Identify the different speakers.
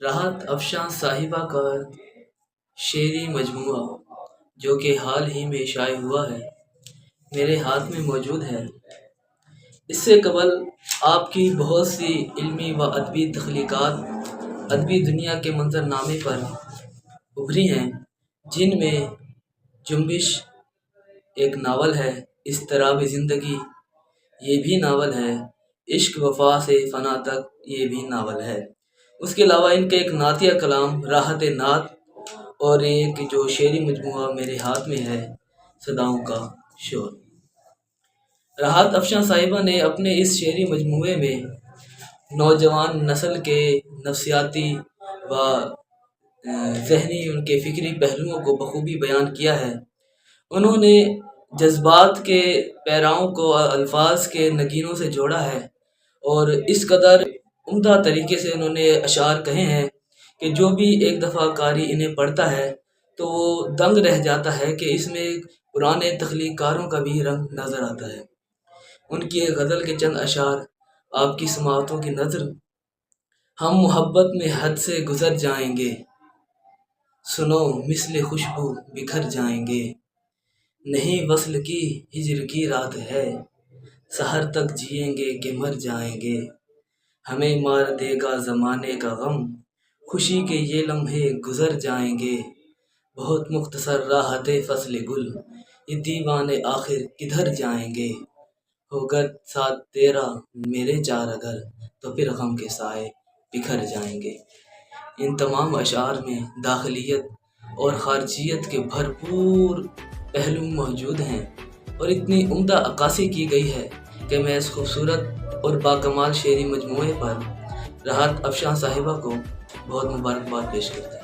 Speaker 1: راحت افشاں صاحبہ کا شعری مجموعہ جو کہ حال ہی میں شائع ہوا ہے میرے ہاتھ میں موجود ہے۔ اس سے قبل آپ کی بہت سی علمی و ادبی تخلیقات ادبی دنیا کے منظرنامے پر ابھری ہیں، جن میں جنبش ایک ناول ہے، اضطراب زندگی یہ بھی ناول ہے، عشق وفا سے فنا تک یہ بھی ناول ہے۔ اس کے علاوہ ان کا ایک نعتیہ کلام راحت نعت اور ایک جو شعری مجموعہ میرے ہاتھ میں ہے صداؤں کا شور۔ راحت افشاں صاحبہ نے اپنے اس شعری مجموعے میں نوجوان نسل کے نفسیاتی و ذہنی ان کے فکری پہلوؤں کو بخوبی بیان کیا ہے۔ انہوں نے جذبات کے پیراؤں کو الفاظ کے نگینوں سے جوڑا ہے اور اس قدر عمدہ طریقے سے انہوں نے اشعار کہے ہیں کہ جو بھی ایک دفعہ قاری انہیں پڑھتا ہے تو وہ دنگ رہ جاتا ہے کہ اس میں پرانے تخلیق کاروں کا بھی رنگ نظر آتا ہے۔ ان کی ایک غزل کے چند اشعار آپ کی سماعتوں کی نظر: ہم محبت میں حد سے گزر جائیں گے، سنو مثل خوشبو بکھر جائیں گے، نہیں وصل کی ہجر کی رات ہے، سحر تک جئیں گے کہ مر جائیں گے، ہمیں مار دے گا زمانے کا غم، خوشی کے یہ لمحے گزر جائیں گے، بہت مختصر راحت فصل گل، یہ دیوانے آخر کدھر جائیں گے، ہوگا ساتھ تیرا میرے چار اگر، تو پھر غم کے سائے بکھر جائیں گے۔ ان تمام اشعار میں داخلیت اور خارجیت کے بھرپور پہلو موجود ہیں اور اتنی عمدہ عکاسی کی گئی ہے کہ میں اس خوبصورت اور باکمال شعری مجموعے پر راحت افشاں صاحبہ کو بہت مبارکباد پیش کرتا ہوں۔